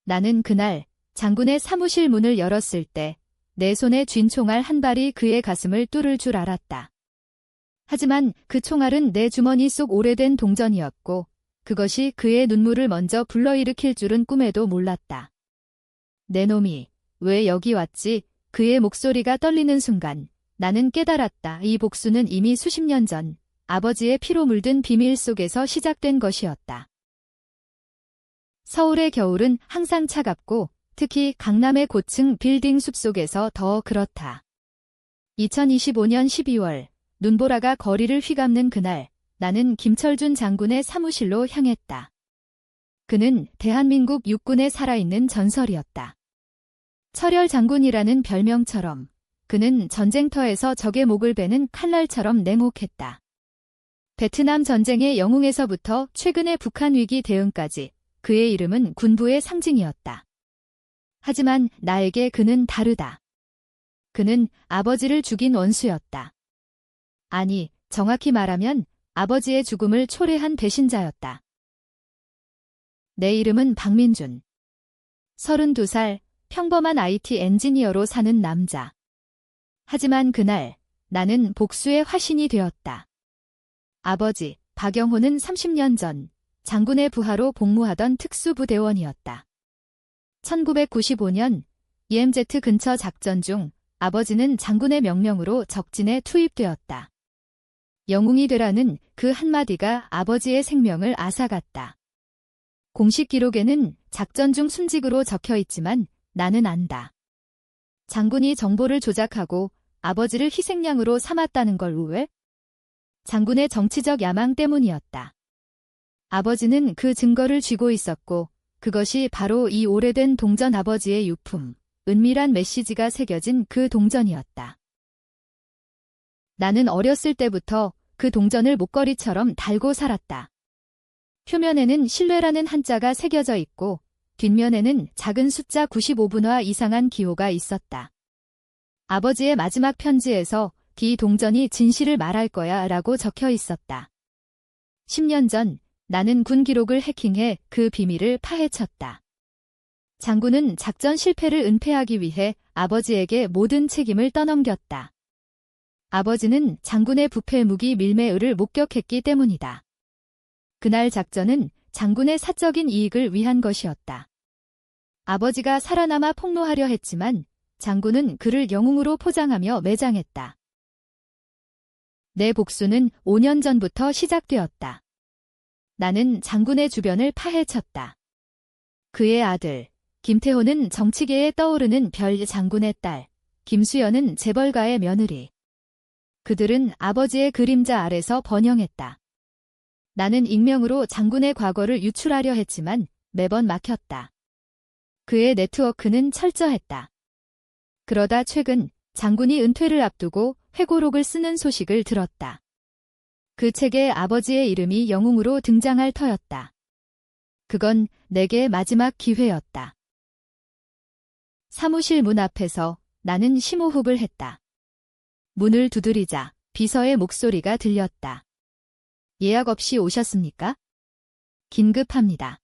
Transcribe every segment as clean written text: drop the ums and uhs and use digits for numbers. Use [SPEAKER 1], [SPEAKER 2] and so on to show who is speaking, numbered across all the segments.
[SPEAKER 1] 나는 그날 장군의 사무실 문을 열었을 때 내 손에 쥔 총알 한 발이 그의 가슴을 뚫을 줄 알았다. 하지만 그 총알은 내 주머니 속 오래된 동전이었고 그것이 그의 눈물을 먼저 불러일으킬 줄은 꿈에도 몰랐다. 내 놈이 왜 여기 왔지? 그의 목소리가 떨리는 순간 나는 깨달았다. 이 복수는 이미 수십 년 전 아버지의 피로 물든 비밀 속에서 시작된 것이었다. 서울의 겨울은 항상 차갑고 특히 강남의 고층 빌딩 숲속에서 더 그렇다. 2025년 12월 눈보라가 거리를 휘감는 그날 나는 김철준 장군의 사무실로 향했다. 그는 대한민국 육군에 살아있는 전설이었다. 철혈 장군이라는 별명처럼 그는 전쟁터에서 적의 목을 베는 칼날처럼 냉혹했다. 베트남 전쟁의 영웅에서부터 최근의 북한 위기 대응까지 그의 이름은 군부의 상징이었다. 하지만 나에게 그는 다르다. 그는 아버지를 죽인 원수였다. 아니, 정확히 말하면 아버지의 죽음을 초래한 배신자였다. 내 이름은 박민준. 32살, 평범한 IT 엔지니어로 사는 남자. 하지만 그날 나는 복수의 화신이 되었다. 아버지, 박영호는 30년 전 장군의 부하로 복무하던 특수부대원이었다. 1995년 EMZ 근처 작전 중 아버지는 장군의 명령으로 적진에 투입되었다. 영웅이 되라는 그 한마디가 아버지의 생명을 앗아갔다. 공식 기록에는 작전 중 순직으로 적혀 있지만 나는 안다. 장군이 정보를 조작하고 아버지를 희생양으로 삼았다는 걸 왜? 장군의 정치적 야망 때문이었다. 아버지는 그 증거를 쥐고 있었고 그것이 바로 이 오래된 동전 아버지의 유품, 은밀한 메시지가 새겨진 그 동전이었다. 나는 어렸을 때부터 그 동전을 목걸이처럼 달고 살았다. 표면에는 신뢰라는 한자가 새겨져 있고 뒷면에는 작은 숫자 95분화 이상한 기호가 있었다. 아버지의 마지막 편지에서 이 동전이 진실을 말할 거야 라고 적혀 있었다. 10년 전 나는 군 기록을 해킹해 그 비밀을 파헤쳤다. 장군은 작전 실패를 은폐하기 위해 아버지에게 모든 책임을 떠넘겼다. 아버지는 장군의 부패 무기 밀매을을 목격했기 때문이다. 그날 작전은 장군의 사적인 이익을 위한 것이었다. 아버지가 살아남아 폭로하려 했지만 장군은 그를 영웅으로 포장하며 매장했다. 내 복수는 5년 전부터 시작되었다. 나는 장군의 주변을 파헤쳤다. 그의 아들, 김태호는 정치계에 떠오르는 별 장군의 딸, 김수연은 재벌가의 며느리. 그들은 아버지의 그림자 아래서 번영했다. 나는 익명으로 장군의 과거를 유출하려 했지만 매번 막혔다. 그의 네트워크는 철저했다. 그러다 최근 장군이 은퇴를 앞두고 회고록을 쓰는 소식을 들었다. 그 책에 아버지의 이름이 영웅으로 등장할 터였다. 그건 내게 마지막 기회였다. 사무실 문 앞에서 나는 심호흡을 했다. 문을 두드리자 비서의 목소리가 들렸다. 예약 없이 오셨습니까? 긴급합니다.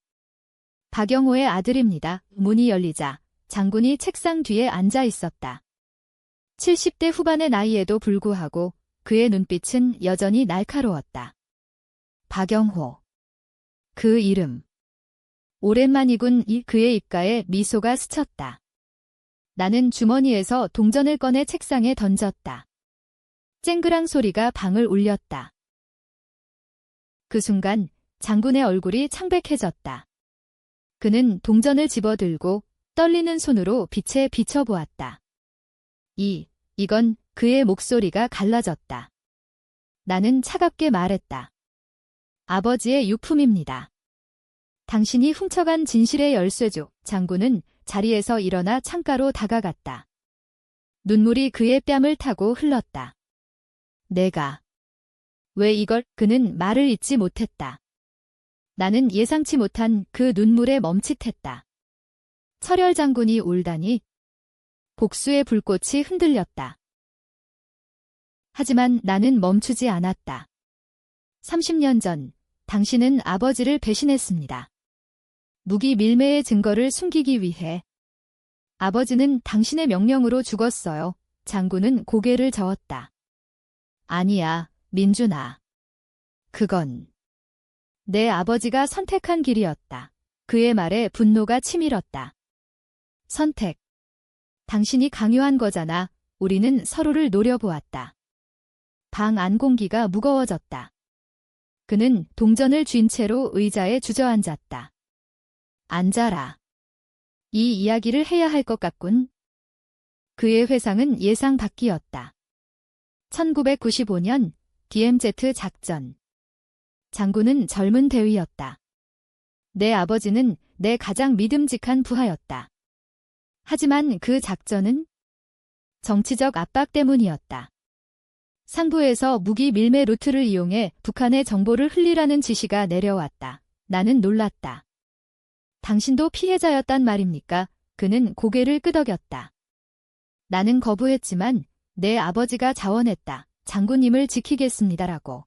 [SPEAKER 1] 박영호의 아들입니다. 문이 열리자 장군이 책상 뒤에 앉아 있었다. 70대 후반의 나이에도 불구하고 그의 눈빛은 여전히 날카로웠다. 박영호. 그 이름. 오랜만이군. 그의 입가에 미소가 스쳤다. 나는 주머니에서 동전을 꺼내 책상에 던졌다. 쨍그랑 소리가 방을 울렸다. 그 순간 장군의 얼굴이 창백해졌다. 그는 동전을 집어들고 떨리는 손으로 빛에 비춰보았다. 이건 그의 목소리가 갈라졌다. 나는 차갑게 말했다. 아버지의 유품입니다. 당신이 훔쳐간 진실의 열쇠죠. 장군은 자리에서 일어나 창가로 다가갔다. 눈물이 그의 뺨을 타고 흘렀다. 내가 왜 이걸? 그는 말을 잇지 못했다. 나는 예상치 못한 그 눈물에 멈칫했다. 철혈 장군이 울다니. 복수의 불꽃이 흔들렸다. 하지만 나는 멈추지 않았다. 30년 전 당신은 아버지를 배신했습니다. 무기 밀매의 증거를 숨기기 위해. 아버지는 당신의 명령으로 죽었어요. 장군은 고개를 저었다. 아니야, 민준아. 그건 내 아버지가 선택한 길이었다. 그의 말에 분노가 치밀었다. 선택. 당신이 강요한 거잖아. 우리는 서로를 노려보았다. 방 안 공기가 무거워졌다. 그는 동전을 쥔 채로 의자에 주저앉았다. 앉아라. 이 이야기를 해야 할 것 같군. 그의 회상은 예상 밖이었다. 1995년 DMZ 작전. 장군은 젊은 대위였다. 내 아버지는 내 가장 믿음직한 부하였다. 하지만 그 작전은 정치적 압박 때문이었다. 상부에서 무기 밀매 루트를 이용해 북한의 정보를 흘리라는 지시가 내려왔다. 나는 놀랐다. 당신도 피해자였단 말입니까? 그는 고개를 끄덕였다. 나는 거부했지만 내 아버지가 자원했다. 장군님을 지키겠습니다라고.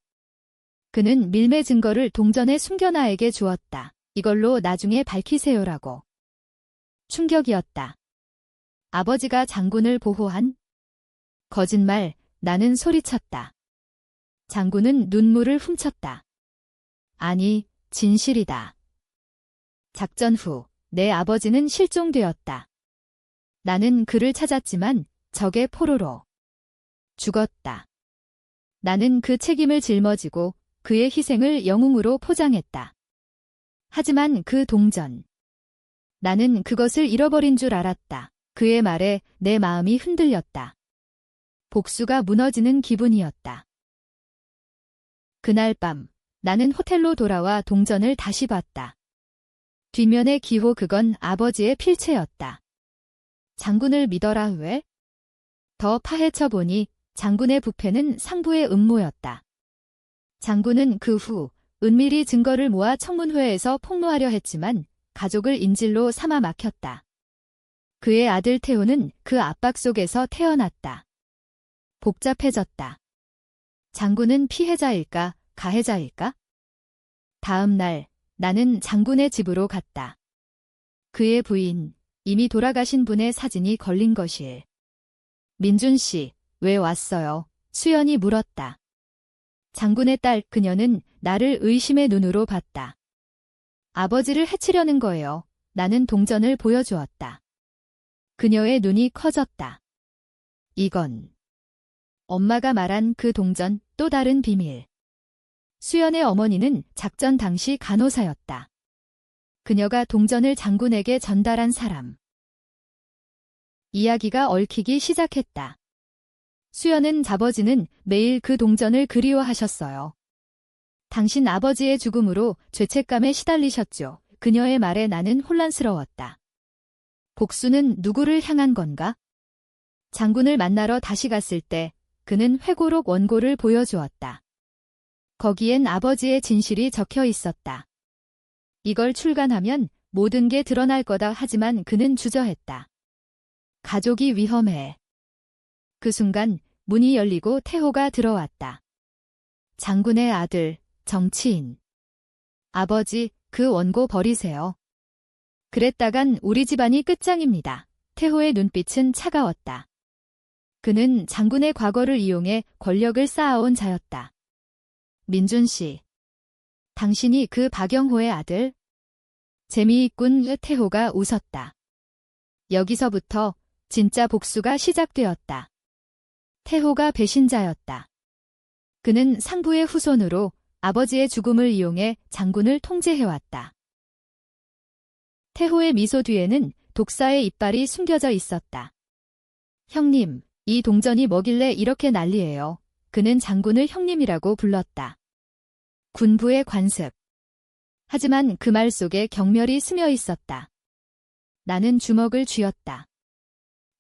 [SPEAKER 1] 그는 밀매 증거를 동전에 숨겨 나에게 주었다. 이걸로 나중에 밝히세요라고. 충격이었다. 아버지가 장군을 보호한? 거짓말, 나는 소리쳤다. 장군은 눈물을 훔쳤다. 아니, 진실이다. 작전 후, 내 아버지는 실종되었다. 나는 그를 찾았지만 적의 포로로 죽었다. 나는 그 책임을 짊어지고 그의 희생을 영웅으로 포장했다. 하지만 그 동전. 나는 그것을 잃어버린 줄 알았다. 그의 말에 내 마음이 흔들렸다. 복수가 무너지는 기분이었다. 그날 밤, 나는 호텔로 돌아와 동전을 다시 봤다. 뒷면의 기호 그건 아버지의 필체였다. 장군을 믿어라 왜? 더 파헤쳐보니 장군의 부패는 상부의 음모였다. 장군은 그 후 은밀히 증거를 모아 청문회에서 폭로하려 했지만 가족을 인질로 삼아 막혔다. 그의 아들 태호는 그 압박 속에서 태어났다. 복잡해졌다. 장군은 피해자일까, 가해자일까? 다음 날, 나는 장군의 집으로 갔다. 그의 부인, 이미 돌아가신 분의 사진이 걸린 거실. 민준 씨, 왜 왔어요? 수연이 물었다. 장군의 딸, 그녀는 나를 의심의 눈으로 봤다. 아버지를 해치려는 거예요. 나는 동전을 보여주었다. 그녀의 눈이 커졌다. 이건 엄마가 말한 그 동전, 또 다른 비밀. 수연의 어머니는 작전 당시 간호사였다. 그녀가 동전을 장군에게 전달한 사람. 이야기가 얽히기 시작했다. 수연은 아버지는 매일 그 동전을 그리워하셨어요. 당신 아버지의 죽음으로 죄책감에 시달리셨죠. 그녀의 말에 나는 혼란스러웠다. 복수는 누구를 향한 건가? 장군을 만나러 다시 갔을 때 그는 회고록 원고를 보여주었다. 거기엔 아버지의 진실이 적혀 있었다. 이걸 출간하면 모든 게 드러날 거다 하지만 그는 주저했다. 가족이 위험해. 그 순간 문이 열리고 태호가 들어왔다. 장군의 아들, 정치인. 아버지, 그 원고 버리세요. 그랬다간 우리 집안이 끝장입니다. 태호의 눈빛은 차가웠다. 그는 장군의 과거를 이용해 권력을 쌓아온 자였다. 민준 씨. 당신이 그 박영호의 아들? 재미있군. 태호가 웃었다. 여기서부터 진짜 복수가 시작되었다. 태호가 배신자였다. 그는 상부의 후손으로 아버지의 죽음을 이용해 장군을 통제해왔다. 태호의 미소 뒤에는 독사의 이빨이 숨겨져 있었다. 형님, 이 동전이 뭐길래 이렇게 난리예요. 그는 장군을 형님이라고 불렀다. 군부의 관습. 하지만 그 말 속에 경멸이 스며 있었다. 나는 주먹을 쥐었다.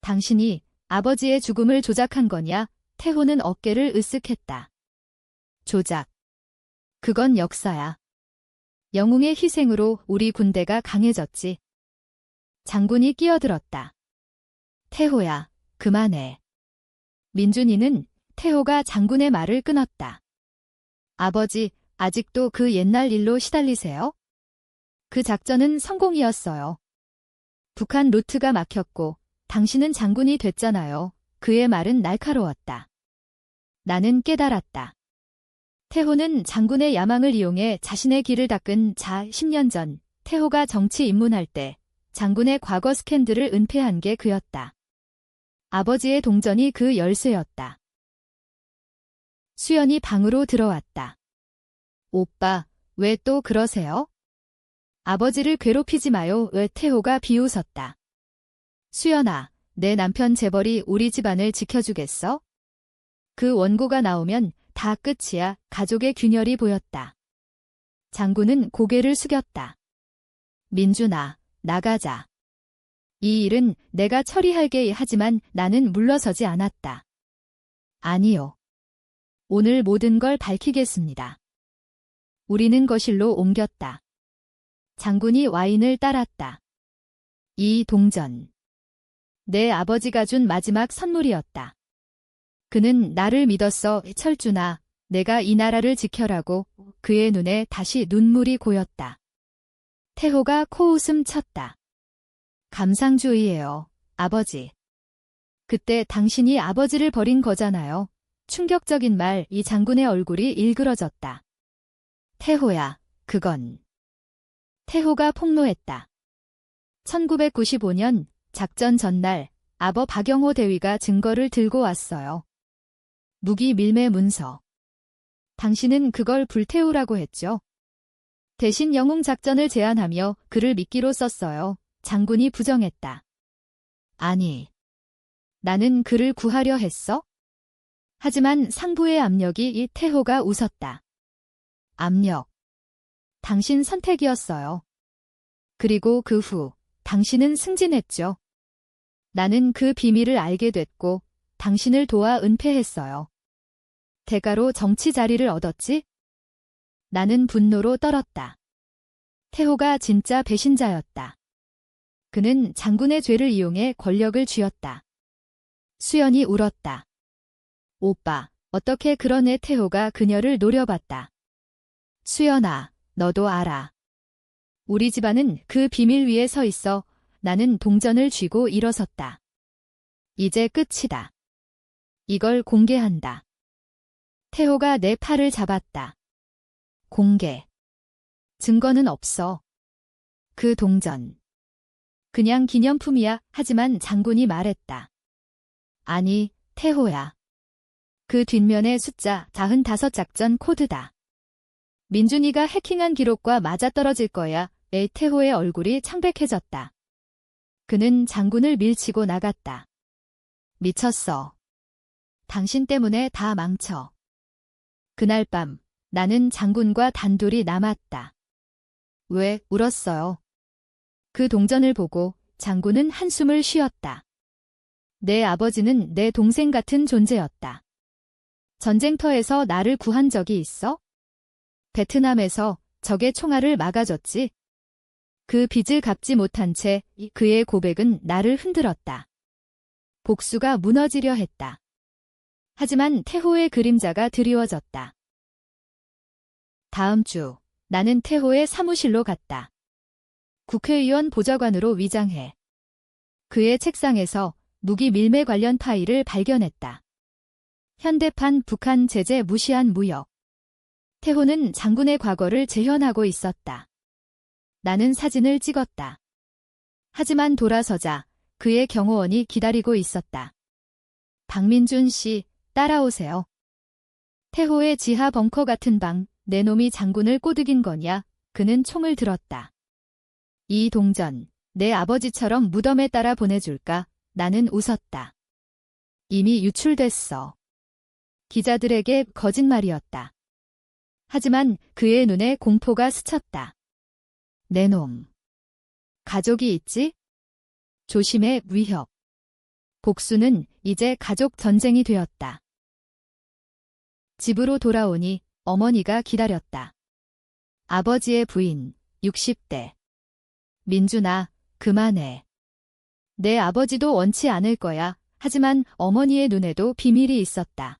[SPEAKER 1] 당신이 아버지의 죽음을 조작한 거냐? 태호는 어깨를 으쓱했다. 조작. 그건 역사야. 영웅의 희생으로 우리 군대가 강해졌지. 장군이 끼어들었다. 태호야, 그만해. 민준이는 태호가 장군의 말을 끊었다. 아버지, 아직도 그 옛날 일로 시달리세요? 그 작전은 성공이었어요. 북한 루트가 막혔고 당신은 장군이 됐잖아요. 그의 말은 날카로웠다. 나는 깨달았다. 태호는 장군의 야망을 이용해 자신의 길을 닦은 자 10년 전 태호가 정치 입문할 때 장군의 과거 스캔들을 은폐한 게 그였다. 아버지의 동전이 그 열쇠였다. 수연이 방으로 들어왔다. 오빠, 왜 또 그러세요? 아버지를 괴롭히지 마요. 왜 태호가 비웃었다. 수연아, 내 남편 재벌이 우리 집안을 지켜주겠어? 그 원고가 나오면 다 끝이야. 가족의 균열이 보였다. 장군은 고개를 숙였다. 민준아, 나가자. 이 일은 내가 처리할게. 하지만 나는 물러서지 않았다. 아니요. 오늘 모든 걸 밝히겠습니다. 우리는 거실로 옮겼다. 장군이 와인을 따랐다. 이 동전. 내 아버지가 준 마지막 선물이었다. 그는 나를 믿었어. 철준아, 내가 이 나라를 지켜라고. 그의 눈에 다시 눈물이 고였다. 태호가 코웃음 쳤다. 감상주의예요, 아버지. 그때 당신이 아버지를 버린 거잖아요. 충격적인 말. 이 장군의 얼굴이 일그러졌다. 태호야, 그건. 태호가 폭로했다. 1995년 작전 전날 아버 박영호 대위가 증거를 들고 왔어요. 무기 밀매 문서. 당신은 그걸 불태우라고 했죠. 대신 영웅작전을 제안하며 그를 미끼로 썼어요. 장군이 부정했다. 아니, 나는 그를 구하려 했어? 하지만 상부의 압력이. 이 태호가 웃었다. 압력. 당신 선택이었어요. 그리고 그 후 당신은 승진했죠. 나는 그 비밀을 알게 됐고 당신을 도와 은폐했어요. 대가로 정치 자리를 얻었지? 나는 분노로 떨었다. 태호가 진짜 배신자였다. 그는 장군의 죄를 이용해 권력을 쥐었다. 수연이 울었다. 오빠, 어떻게 그러네. 태호가 그녀를 노려봤다. 수연아, 너도 알아. 우리 집안은 그 비밀 위에 서 있어. 나는 동전을 쥐고 일어섰다. 이제 끝이다. 이걸 공개한다. 태호가 내 팔을 잡았다. 공개. 증거는 없어. 그 동전. 그냥 기념품이야. 하지만 장군이 말했다. 아니, 태호야. 그 뒷면의 숫자 55 작전 코드다. 민준이가 해킹한 기록과 맞아떨어질 거야. 태호의 얼굴이 창백해졌다. 그는 장군을 밀치고 나갔다. 미쳤어. 당신 때문에 다 망쳐. 그날 밤 나는 장군과 단둘이 남았다. 왜 울었어요? 그 동전을 보고 장군은 한숨을 쉬었다. 내 아버지는 내 동생 같은 존재였다. 전쟁터에서 나를 구한 적이 있어? 베트남에서 적의 총알을 막아줬지. 그 빚을 갚지 못한 채 그의 고백은 나를 흔들었다. 복수가 무너지려 했다. 하지만 태호의 그림자가 드리워졌다. 다음 주 나는 태호의 사무실로 갔다. 국회의원 보좌관으로 위장해. 그의 책상에서 무기 밀매 관련 파일을 발견했다. 현대판 북한 제재 무시한 무역. 태호는 장군의 과거를 재현하고 있었다. 나는 사진을 찍었다. 하지만 돌아서자 그의 경호원이 기다리고 있었다. 박민준 씨, 따라오세요. 태호의 지하 벙커 같은 방, 내 놈이 장군을 꼬드긴 거냐? 그는 총을 들었다. 이 동전, 내 아버지처럼 무덤에 따라 보내줄까? 나는 웃었다. 이미 유출됐어. 기자들에게 거짓말이었다. 하지만 그의 눈에 공포가 스쳤다. 내 놈. 가족이 있지? 조심해. 위협. 복수는 이제 가족 전쟁이 되었다. 집으로 돌아오니 어머니가 기다렸다. 아버지의 부인, 60대. 민준아, 그만해. 내 아버지도 원치 않을 거야. 하지만 어머니의 눈에도 비밀이 있었다.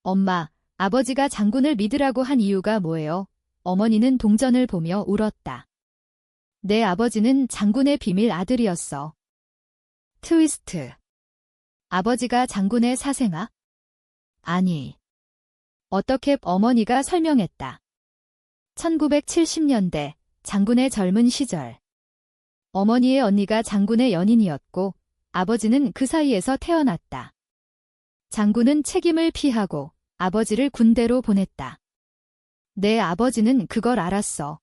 [SPEAKER 1] 엄마, 아버지가 장군을 믿으라고 한 이유가 뭐예요? 어머니는 동전을 보며 울었다. 내 아버지는 장군의 비밀 아들이었어. 트위스트. 아버지가 장군의 사생아? 아니. 어떻게 어머니가 설명했다. 1970년대 장군의 젊은 시절. 어머니의 언니가 장군의 연인이었고 아버지는 그 사이에서 태어났다. 장군은 책임을 피하고 아버지를 군대로 보냈다. 내 아버지는 그걸 알았어.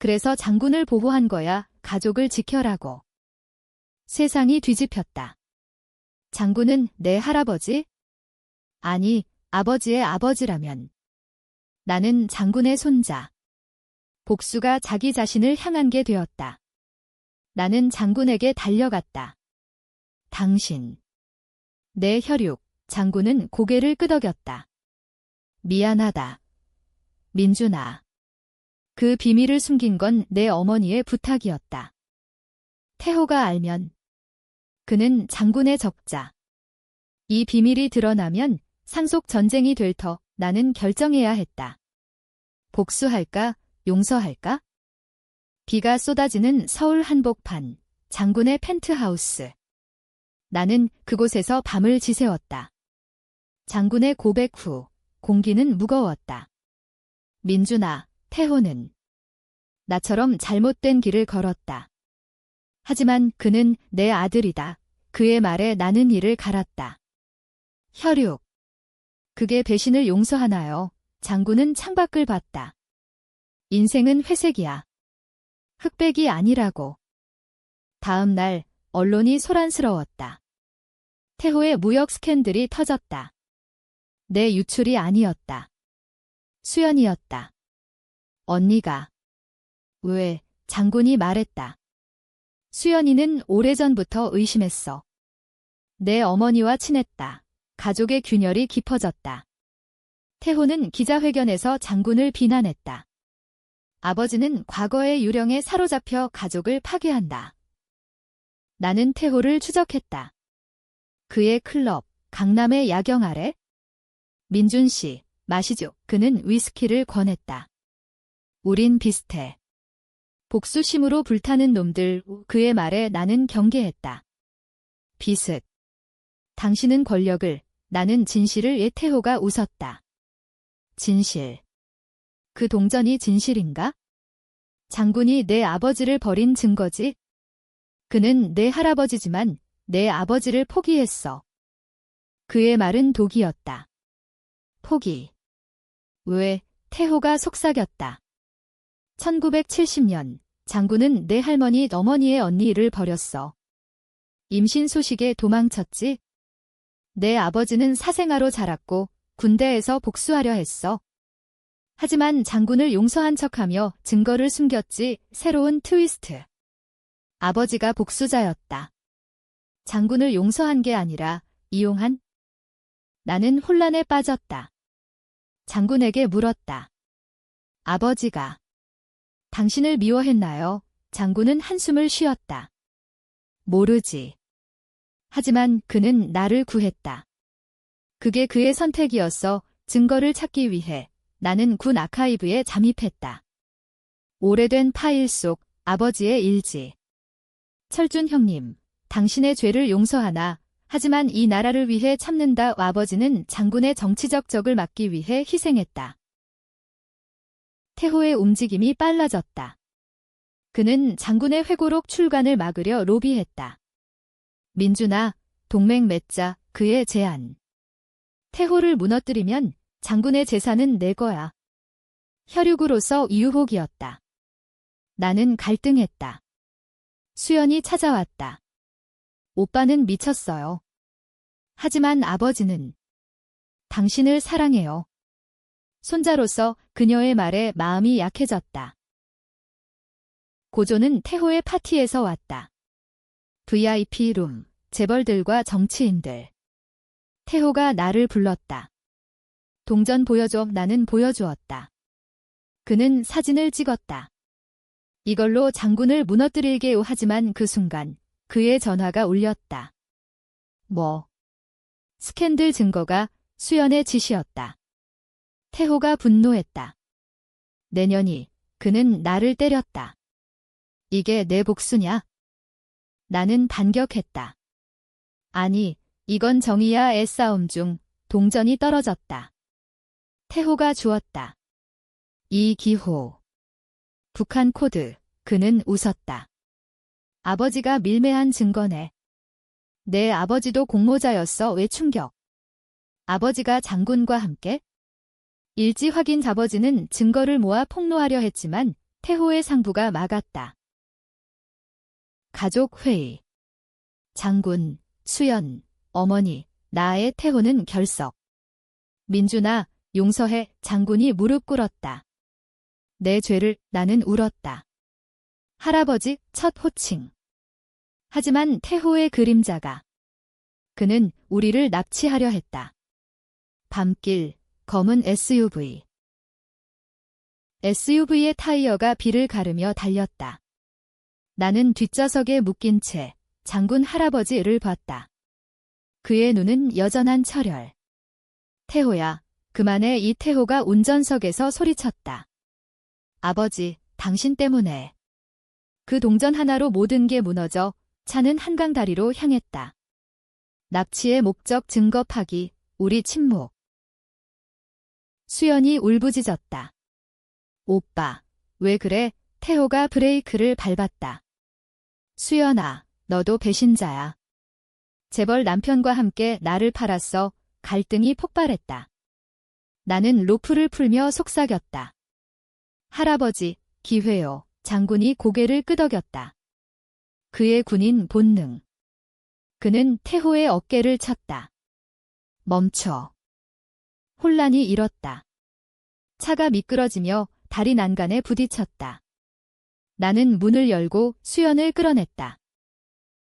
[SPEAKER 1] 그래서 장군을 보호한 거야, 가족을 지켜라고. 세상이 뒤집혔다. 장군은 내 할아버지? 아니, 아버지의 아버지라면. 나는 장군의 손자. 복수가 자기 자신을 향한 게 되었다. 나는 장군에게 달려갔다. 당신. 내 혈육. 장군은 고개를 끄덕였다. 미안하다. 민준아. 그 비밀을 숨긴 건 내 어머니의 부탁이었다. 태호가 알면. 그는 장군의 적자. 이 비밀이 드러나면 상속 전쟁이 될 터 나는 결정해야 했다. 복수할까, 용서할까? 비가 쏟아지는 서울 한복판, 장군의 펜트하우스. 나는 그곳에서 밤을 지새웠다. 장군의 고백 후 공기는 무거웠다. 민준아, 태호는 나처럼 잘못된 길을 걸었다. 하지만 그는 내 아들이다. 그의 말에 나는 이를 갈았다. 혈육. 그게 배신을 용서하나요? 장군은 창밖을 봤다. 인생은 회색이야. 흑백이 아니라고. 다음 날 언론이 소란스러웠다. 태호의 무역 스캔들이 터졌다. 내 유출이 아니었다. 수연이었다. 언니가. 왜? 장군이 말했다. 수연이는 오래전부터 의심했어. 내 어머니와 친했다. 가족의 균열이 깊어졌다. 태호는 기자회견에서 장군을 비난했다. 아버지는 과거의 유령에 사로잡혀 가족을 파괴한다. 나는 태호를 추적했다. 그의 클럽, 강남의 야경 아래? 민준 씨, 마시죠. 그는 위스키를 권했다. 우린 비슷해. 복수심으로 불타는 놈들, 그의 말에 나는 경계했다. 비슷. 당신은 권력을, 나는 진실을. 태호가 웃었다. 진실. 그 동전이 진실인가? 장군이 내 아버지를 버린 증거지? 그는 내 할아버지지만 내 아버지를 포기했어. 그의 말은 독이었다. 포기. 왜? 태호가 속삭였다. 1970년 장군은 내 할머니 어머니의 언니를 버렸어. 임신 소식에 도망쳤지? 내 아버지는 사생아로 자랐고 군대에서 복수하려 했어. 하지만 장군을 용서한 척하며 증거를 숨겼지. 새로운 트위스트. 아버지가 복수자였다. 장군을 용서한 게 아니라 이용한? 나는 혼란에 빠졌다. 장군에게 물었다. 아버지가 당신을 미워했나요? 장군은 한숨을 쉬었다. 모르지. 하지만 그는 나를 구했다. 그게 그의 선택이었어. 증거를 찾기 위해 나는 군 아카이브에 잠입했다. 오래된 파일 속 아버지의 일지. 철준 형님, 당신의 죄를 용서하나, 하지만 이 나라를 위해 참는다. 아버지는 장군의 정치적 적을 막기 위해 희생했다. 태호의 움직임이 빨라졌다. 그는 장군의 회고록 출간을 막으려 로비했다. 민준아, 동맹 맺자. 그의 제안. 태호를 무너뜨리면 장군의 재산은 내 거야. 혈육으로서 유혹이었다. 나는 갈등했다. 수연이 찾아왔다. 오빠는 미쳤어요. 하지만 아버지는 당신을 사랑해요. 손자로서 그녀의 말에 마음이 약해졌다. 고조는 태호의 파티에서 왔다. VIP 룸, 재벌들과 정치인들. 태호가 나를 불렀다. 동전 보여줘. 나는 보여주었다. 그는 사진을 찍었다. 이걸로 장군을 무너뜨리게요. 하지만 그 순간 그의 전화가 울렸다. 뭐? 스캔들 증거가 수연의 짓이었다. 태호가 분노했다. 내년이 그는 나를 때렸다. 이게 내 복수냐? 나는 반격했다. 아니, 이건 정의야의 싸움 중 동전이 떨어졌다. 태호가 주었다. 이기호. 북한 코드. 그는 웃었다. 아버지가 밀매한 증거네. 내 아버지도 공모자였어. 왜 충격? 아버지가 장군과 함께? 일지 확인. 아버지는 증거를 모아 폭로하려 했지만 태호의 상부가 막았다. 가족회의. 장군, 수연, 어머니, 나의 태호는 결석. 민준아, 용서해. 장군이 무릎 꿇었다. 내 죄를. 나는 울었다. 할아버지, 첫 호칭. 하지만 태호의 그림자가. 그는 우리를 납치하려 했다. 밤길, 검은 SUV. SUV의 타이어가 비를 가르며 달렸다. 나는 뒷좌석에 묶인 채 장군 할아버지를 봤다. 그의 눈은 여전한 철혈. 태호야, 그만해. 이태호가 운전석에서 소리쳤다. 아버지, 당신 때문에. 그 동전 하나로 모든 게 무너져 차는 한강 다리로 향했다. 납치의 목적 증거 파기, 우리 침묵. 수연이 울부짖었다. 오빠, 왜 그래? 태호가 브레이크를 밟았다. 수연아, 너도 배신자야. 재벌 남편과 함께 나를 팔았어. 갈등이 폭발했다. 나는 로프를 풀며 속삭였다. 할아버지, 기회요. 장군이 고개를 끄덕였다. 그의 군인 본능. 그는 태호의 어깨를 쳤다. 멈춰. 혼란이 일었다. 차가 미끄러지며 다리 난간에 부딪혔다. 나는 문을 열고 수연을 끌어냈다.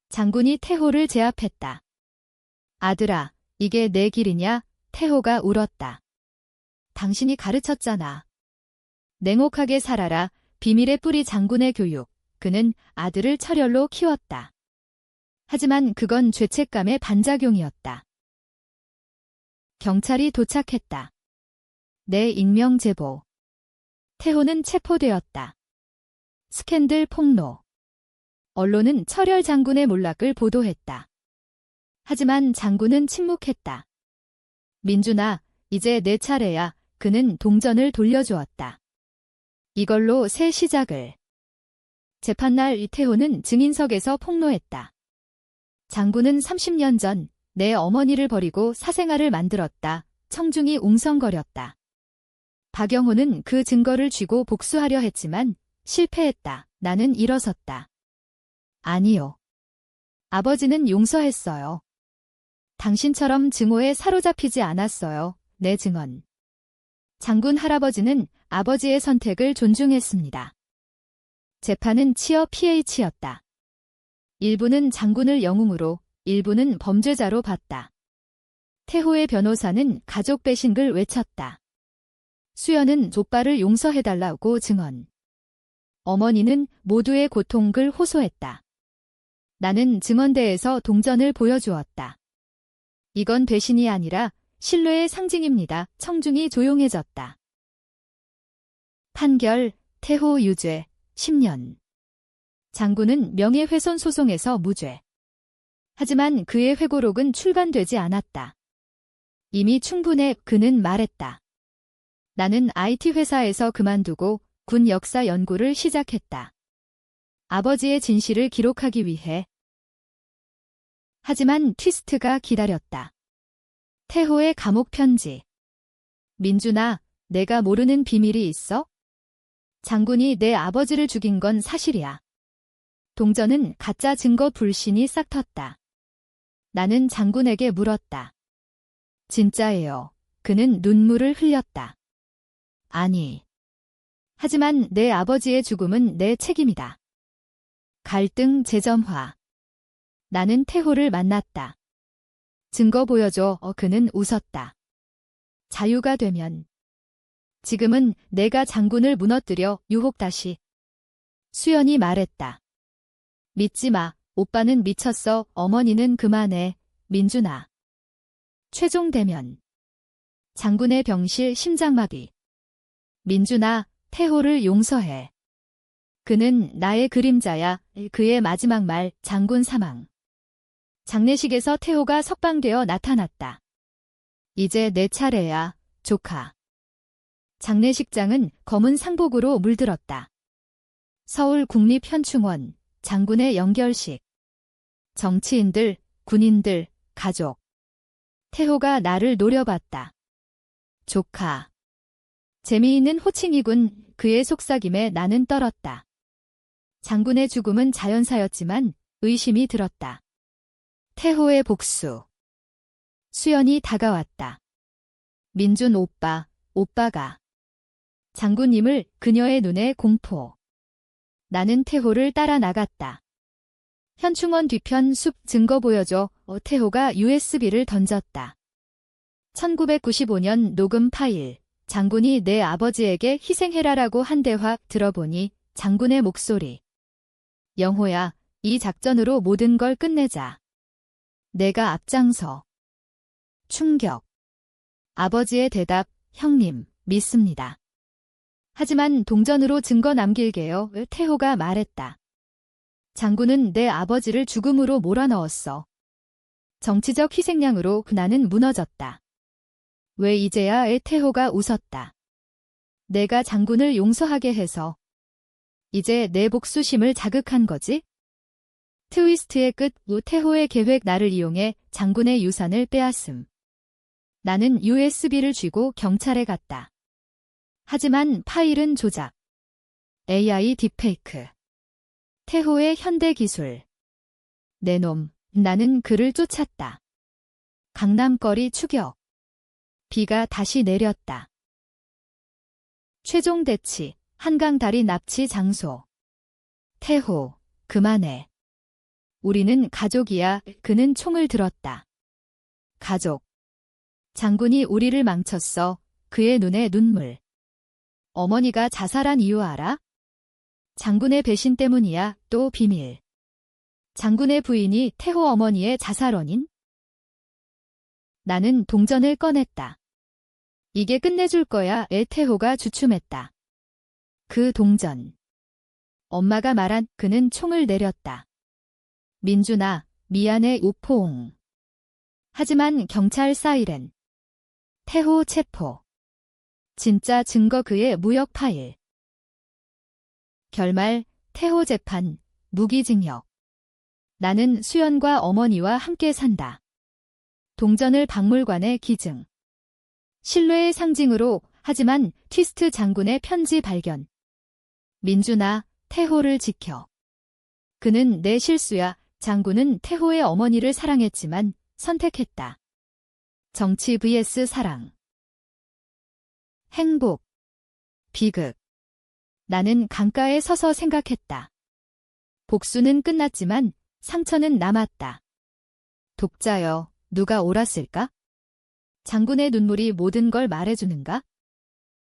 [SPEAKER 1] 장군이 태호를 제압했다. 아들아, 이게 내 길이냐? 태호가 울었다. 당신이 가르쳤잖아. 냉혹하게 살아라. 비밀의 뿌리. 장군의 교육. 그는 아들을 철혈로 키웠다. 하지만 그건 죄책감의 반작용이었다. 경찰이 도착했다. 내 익명 제보. 태호는 체포되었다. 스캔들 폭로. 언론은 철혈 장군의 몰락을 보도했다. 하지만 장군은 침묵했다. 민준아, 이제 내 차례야. 그는 동전을 돌려주었다. 이걸로 새 시작을. 재판날 이태호는 증인석에서 폭로했다. 장군은 30년 전 내 어머니를 버리고 사생아를 만들었다. 청중이 웅성거렸다. 박영호는 그 증거를 쥐고 복수하려 했지만 실패했다. 나는 일어섰다. 아니요. 아버지는 용서했어요. 당신처럼 증오에 사로잡히지 않았어요. 내 증언. 장군 할아버지는 아버지의 선택을 존중했습니다. 재판은 치어 PH였다. 일부는 장군을 영웅으로, 일부는 범죄자로 봤다. 태호의 변호사는 가족 배신을 외쳤다. 수연은 족발을 용서해달라고 증언. 어머니는 모두의 고통을 호소했다. 나는 증언대에서 동전을 보여주었다. 이건 배신이 아니라 신뢰의 상징입니다. 청중이 조용해졌다. 판결, 태호 유죄, 10년. 장군은 명예훼손 소송에서 무죄. 하지만 그의 회고록은 출간되지 않았다. 이미 충분해. 그는 말했다. 나는 IT 회사에서 그만두고 군 역사 연구를 시작했다. 아버지의 진실을 기록하기 위해. 하지만 트위스트가 기다렸다. 태호의 감옥 편지. 민준아, 내가 모르는 비밀이 있어? 장군이 내 아버지를 죽인 건 사실이야. 동전은 가짜 증거 불신이 싹 텄다. 나는 장군에게 물었다. 진짜예요. 그는 눈물을 흘렸다. 아니. 하지만 내 아버지의 죽음은 내 책임이다. 갈등 재점화. 나는 태호를 만났다. 증거 보여줘. 그는 웃었다. 자유가 되면. 지금은 내가 장군을 무너뜨려 유혹 다시. 수연이 말했다. 믿지 마. 오빠는 미쳤어. 어머니는 그만해. 민준아. 최종 대면. 장군의 병실 심장마비. 민준아, 태호를 용서해. 그는 나의 그림자야. 그의 마지막 말, 장군 사망. 장례식에서 태호가 석방되어 나타났다. 이제 내 차례야, 조카. 장례식장은 검은 상복으로 물들었다. 서울 국립현충원, 장군의 연결식. 정치인들, 군인들, 가족. 태호가 나를 노려봤다. 조카. 재미있는 호칭이군. 그의 속삭임에 나는 떨었다. 장군의 죽음은 자연사였지만 의심이 들었다. 태호의 복수. 수연이 다가왔다. 민준 오빠, 오빠가. 장군님을 그녀의 눈에 공포. 나는 태호를 따라 나갔다. 현충원 뒤편 숲 증거 보여줘. 태호가 USB를 던졌다. 1995년 녹음 파일. 장군이 내 아버지에게 희생해라라고 한 대화 들어보니 장군의 목소리. 영호야, 이 작전으로 모든 걸 끝내자. 내가 앞장서. 충격. 아버지의 대답, 형님, 믿습니다. 하지만 동전으로 증거 남길게요. 태호가 말했다. 장군은 내 아버지를 죽음으로 몰아넣었어. 정치적 희생양으로 나는 무너졌다. 왜 이제야? 태호가 웃었다. 내가 장군을 용서하게 해서. 이제 내 복수심을 자극한 거지? 트위스트의 끝, 태호의 계획. 나를 이용해 장군의 유산을 빼앗음. 나는 USB를 쥐고 경찰에 갔다. 하지만 파일은 조작. AI 딥페이크. 태호의 현대 기술. 내 놈, 나는 그를 쫓았다. 강남거리 추격. 비가 다시 내렸다. 최종 대치, 한강다리 납치 장소. 태호, 그만해. 우리는 가족이야. 그는 총을 들었다. 가족. 장군이 우리를 망쳤어. 그의 눈에 눈물. 어머니가 자살한 이유 알아? 장군의 배신 때문이야. 또 비밀. 장군의 부인이 태호 어머니의 자살 원인? 나는 동전을 꺼냈다. 이게 끝내줄 거야. 태호가 주춤했다. 그 동전. 엄마가 말한. 그는 총을 내렸다. 민준아, 미안해. 우포옹. 하지만 경찰 사이렌. 태호 체포. 진짜 증거. 그의 무역 파일. 결말, 태호 재판, 무기징역. 나는 수연과 어머니와 함께 산다. 동전을 박물관에 기증. 신뢰의 상징으로. 하지만 트위스트 장군의 편지 발견. 민준아, 태호를 지켜. 그는 내 실수야. 장군은 태호의 어머니를 사랑했지만 선택했다. 정치 vs 사랑. 행복. 비극. 나는 강가에 서서 생각했다. 복수는 끝났지만 상처는 남았다. 독자여, 누가 옳았을까? 장군의 눈물이 모든 걸 말해주는가?